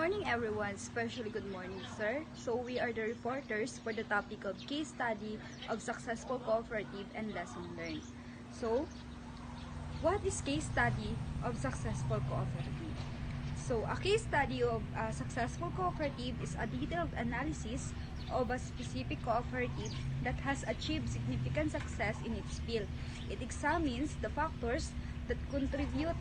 morning everyone, especially good morning sir. So we are the reporters for the topic of case study of successful cooperative and lesson learned. So, what is case study of successful cooperative? So, a case study of a successful cooperative is a detailed analysis of a specific cooperative that has achieved significant success in its field. It examines the factors that contribute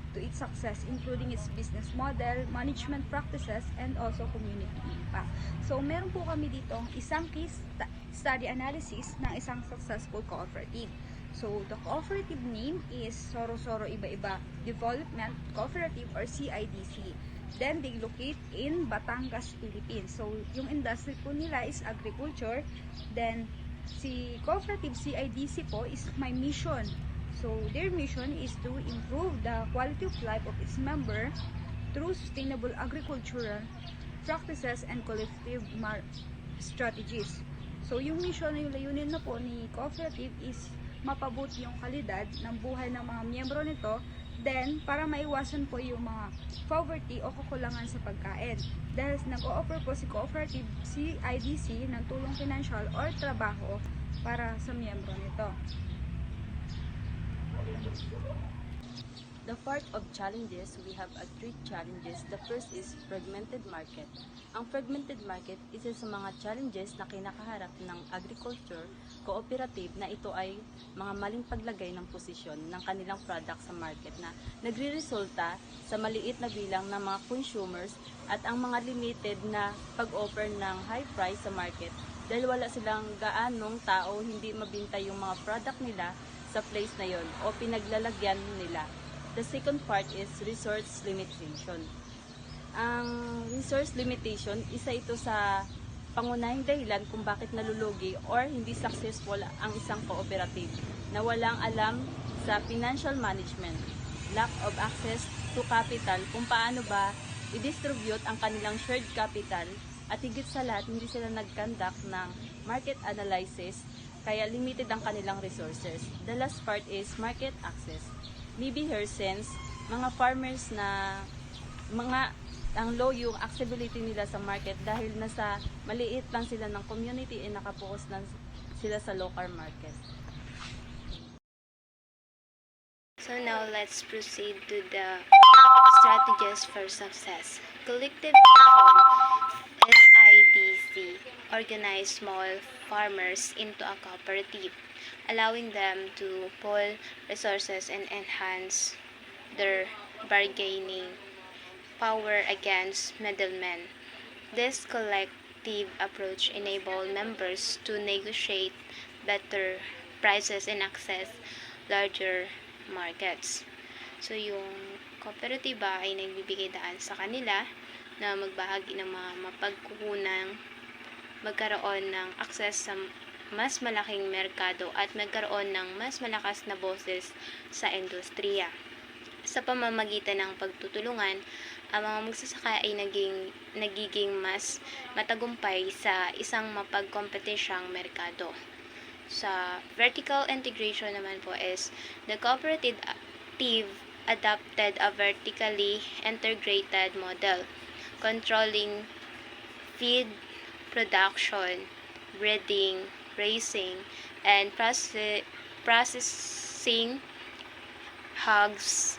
to its success, including its business model, management practices, and also community impact. So, meron po kami dito isang case study analysis ng isang successful cooperative. So, the cooperative name is Soro-Soro Iba-Iba Development Cooperative or CIDC. Then, they locate in Batangas, Philippines. So, yung industry po nila is agriculture. Then, si cooperative CIDC po is my mission. So, their mission is to improve the quality of life of its member through sustainable agricultural practices and collective strategies. So, yung mission na yung layunin na po ni cooperative is mapabuti yung kalidad ng buhay ng mga miyembro nito, then para maiwasan po yung mga poverty o kakulangan sa pagkain. Dahil nag-o-offer po si cooperative CIDC ng tulong financial or trabaho para sa miyembro nito. The part of challenges, we have 3 challenges. The first is fragmented market. Ang fragmented market, isa sa mga challenges na kinakaharap ng agriculture cooperative na ito ay mga maling paglagay ng posisyon ng kanilang product sa market na nagre-resulta sa maliit na bilang ng mga consumers at ang mga limited na pag-offer ng high price sa market dahil wala silang gaanong tao hindi mabinta yung mga product nila sa place na yon o pinaglalagyan nila. The second part is resource limitation. Ang resource limitation, isa ito sa pangunahing dahilan kung bakit nalulugi or hindi successful ang isang cooperative na walang alam sa financial management, lack of access to capital, kung paano ba i-distribute ang kanilang shared capital, at higit sa lahat, hindi sila nag-conduct ng market analysis, kaya limited ang kanilang resources. The last part is market access. Maybe here since mga farmers na ang low yung accessibility nila sa market dahil nasa maliit lang sila ng community and nakapokus lang sila sa local market. So now let's proceed to the strategies for success. Collective action, SIDC, organize small farmers into a cooperative, allowing them to pool resources and enhance their bargaining power against middlemen. This collective approach enables members to negotiate better prices and access larger markets. So, yung kooperatiba ay nagbibigay daan sa kanila na magbahagi ng mga mapagkukunang magkaroon ng access sa mas malaking merkado at magkaroon ng mas malakas na boses sa industriya. Sa pamamagitan ng pagtutulungan, ang mga magsasaka ay nagiging mas matagumpay sa isang mapagkompetensyang merkado. Sa vertical integration naman po is the cooperative adopted a vertically integrated model, controlling feed production, breeding, raising, and processing hogs.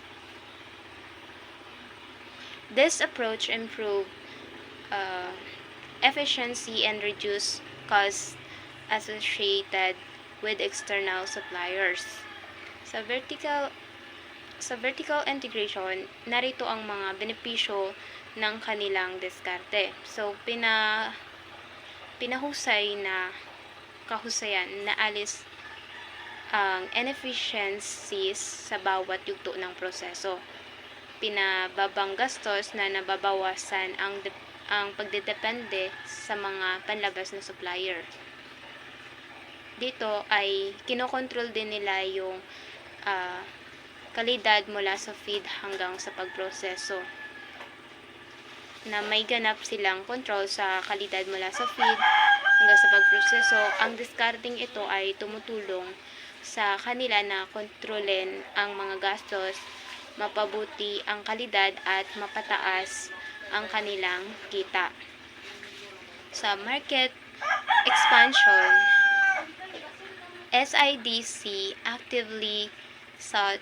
This approach improved efficiency and reduced costs associated with external suppliers. Sa vertical integration, narito ang mga benepisyo ng kanilang diskarte. So, pinahusay na kahusayan na alis ang inefficiencies sa bawat yugto ng proseso. Pinababang gastos na nababawasan ang pagdedepende sa mga panlabas na supplier. Dito ay kinokontrol din nila yung kalidad mula sa feed hanggang sa pagproseso, na may ganap silang control sa kalidad mula sa feed hanggang sa pagproseso. Ang discarding ito ay tumutulong sa kanila na kontrolin ang mga gastos, mapabuti ang kalidad at mapataas ang kanilang kita. Sa market expansion, SIDC actively sought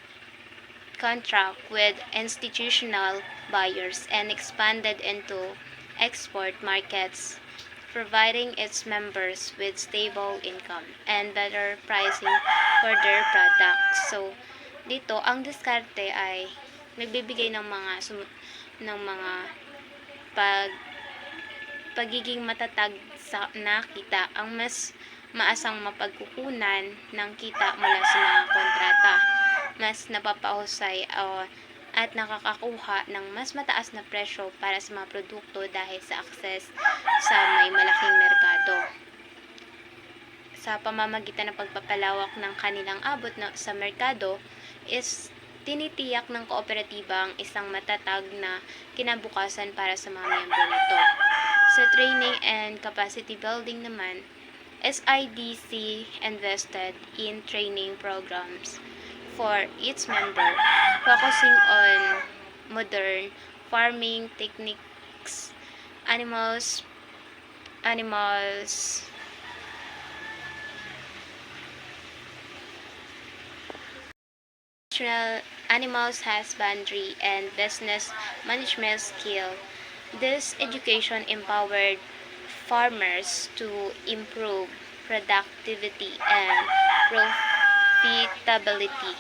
contract with institutional buyers and expanded into export markets, providing its members with stable income and better pricing for their products. So, dito ang diskarte ay nagbibigay ng mga pag pagiging matatag sa nakita ang mas maasang mapagkukunan ng kita mula sa mga kontrata, mas napapahusay at nakakakuha ng mas mataas na presyo para sa mga produkto dahil sa access sa may malaking merkado. Sa pamamagitan ng pagpapalawak ng kanilang abot sa merkado is tinitiyak ng kooperatiba ang isang matatag na kinabukasan para sa mga miyembro nito. Sa training and capacity building naman, SIDC invested in training programs for its member, focusing on modern farming techniques, animals animals husbandry and business management skill. This education empowered farmers to improve productivity and profitability.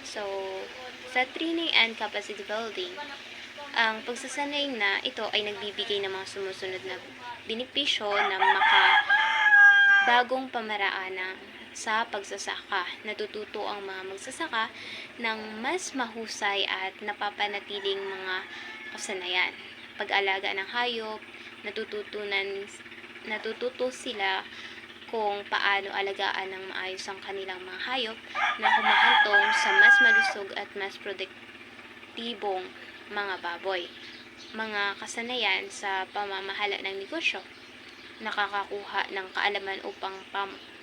So, sa training and capacity building, ang pagsasanay na ito ay nagbibigay ng mga sumusunod na benepisyo na bagong pamaraan sa pagsasaka. Natututo ang mga magsasaka ng mas mahusay at napapanatiling mga kasanayan. Pag-alaga ng hayop, natututo sila kung paano alagaan ng maayos ang kanilang mga hayop na humahantong sa mas malusog at mas produktibong mga baboy. Mga kasanayan sa pamamahala ng negosyo, nakakakuha ng kaalaman upang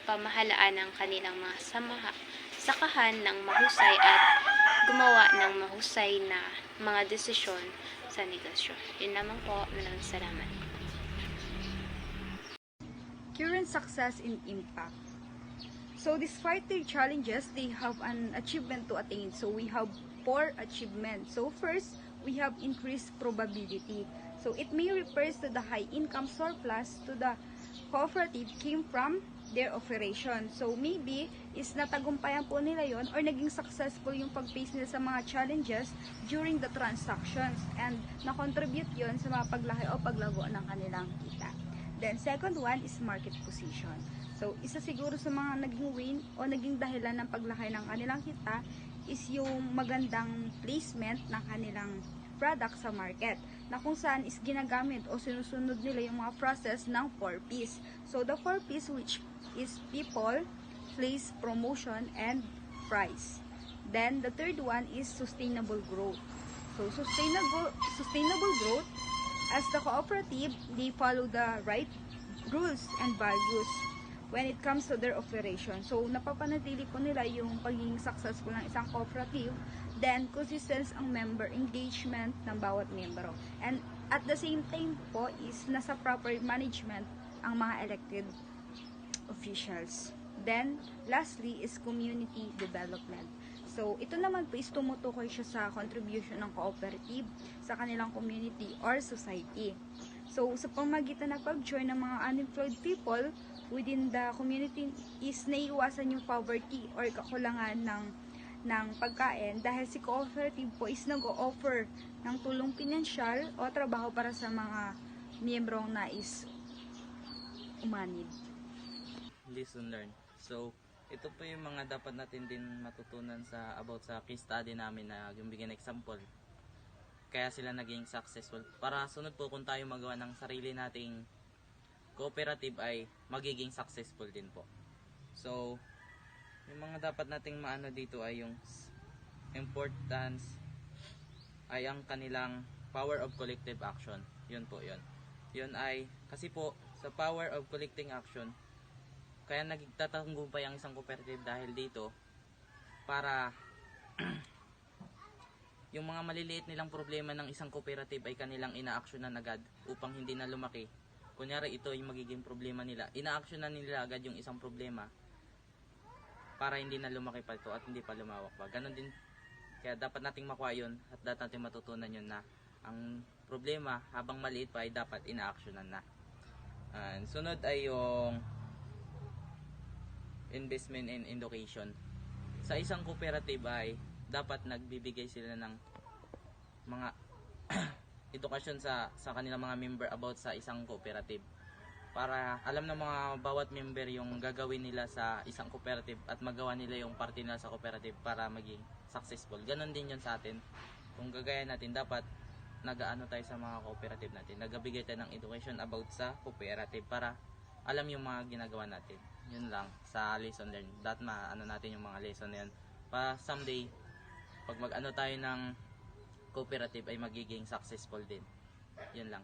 pamahalaan ng kanilang mga sakahan ng mahusay at gumawa ng mahusay na mga desisyon sa negosyo. Yun lamang po. Maraming salamat. Current success in impact. So despite their challenges, they have an achievement to attain. So we have 4 achievements. So first, we have increased probability. So it may refers to the high income surplus to the cooperative came from their operation. So maybe is natagumpayan po nila yon or naging successful yung pag-face nila sa mga challenges during the transactions and na-contribute yon sa mga paglaki o paglago ng kanilang kita. Then, second one is market position. So, isa siguro sa mga naging win o naging dahilan ng paglaki ng kanilang kita is yung magandang placement ng kanilang product sa market na kung saan is ginagamit o sinusunod nila yung mga process ng 4Ps. So, the 4Ps which is people, place, promotion, and price. Then, the third one is sustainable growth. So, sustainable growth, as the cooperative, they follow the right rules and values when it comes to their operation. So, napapanatili po nila yung pagiging successful ng isang cooperative. Then, consistent ang member engagement ng bawat membro. And at the same time po is nasa proper management ang mga elected officials. Then, lastly is community development. So, ito naman po is tumutukoy siya sa contribution ng cooperative sa kanilang community or society. So, sa pamagitan ng pag-join ng mga unemployed people within the community is naiiwasan yung poverty or kakulangan ng pagkain dahil si cooperative po is nag-o-offer ng tulong pinansyal o trabaho para sa mga miyembrong nais umanid. Lesson learned. So, ito po yung mga dapat natin din matutunan about sa case study namin na yung bigyan example. Kaya sila naging successful. Para sunod po kung tayo magawa ng sarili nating cooperative ay magiging successful din po. So, yung mga dapat nating maano dito ay yung importance ay ang kanilang power of collective action. Yun po yun. Yun ay, kasi po, sa power of collecting action, kaya nagtatagumpay ang isang cooperative dahil dito para yung mga maliliit nilang problema ng isang cooperative ay kanilang ina-actionan agad upang hindi na lumaki. Kunyari ito yung magiging problema nila, ina-actionan nila agad yung isang problema para hindi na lumaki pa ito at hindi pa lumawak pa. Ganon din, kaya dapat nating makuha yun at dapat nating matutunan yun na ang problema habang maliit pa ay dapat ina-actionan na. And sunod ay yung investment in education. Sa isang cooperative ay dapat nagbibigay sila ng mga edukasyon sa kanilang mga member about sa isang cooperative para alam ng mga bawat member yung gagawin nila sa isang cooperative at magawa nila yung parte nila sa cooperative para maging successful. Ganon din yun sa atin. Kung gagaya natin, dapat nag-aano tayo sa mga cooperative natin, nagbibigay tayo ng education about sa cooperative para alam yung mga ginagawa natin. Yun lang sa lesson learn. Dapat maano natin yung mga lesson na yun para someday pag mag-ano tayo ng cooperative ay magiging successful din. Yun lang.